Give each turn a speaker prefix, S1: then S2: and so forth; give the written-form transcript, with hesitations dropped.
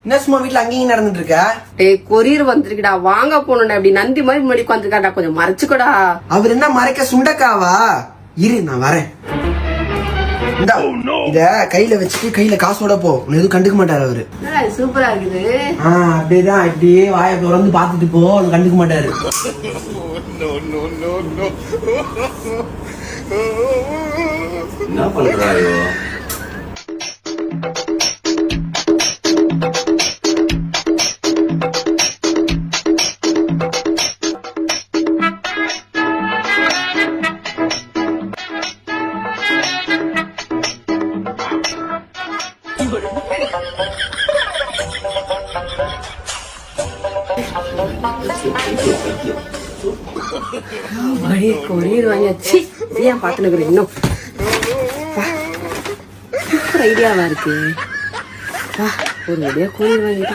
S1: என்ன சும்மா வீட்டுல அங்கேயும் நடந்துட்டு இருக்க?
S2: டேய் கொரியர் வந்திருக்குடா, வாங்க போனோம்டா. இப்படி நந்தி மாதிரி முன்னாடி உட்காந்துருக்காடா, கொஞ்சம் மறைச்சுக்கோடா.
S1: அவர் என்ன மறைக்க சுண்டக்காவா? இரு நான் வரேன். இத கையில வச்சுட்டு கையில காசோட போ, எதுவும் கண்டுக்க மாட்டாரு அவரு.
S2: சூப்பரா இருக்குது.
S1: அப்படியேதான் இப்படியே வாயை திறந்து பாத்துட்டு போ, கண்டுக்க மாட்டாரு.
S3: என்ன பண்றாயோ?
S2: கொரியர் வாங்கியாச்சு. ஏன் பாத்துனுக்குறேன் இன்னும். சூப்பர் ஐடியாவா இருக்கு. ஒரு வழியா கொரியர் வாங்கிட்டா.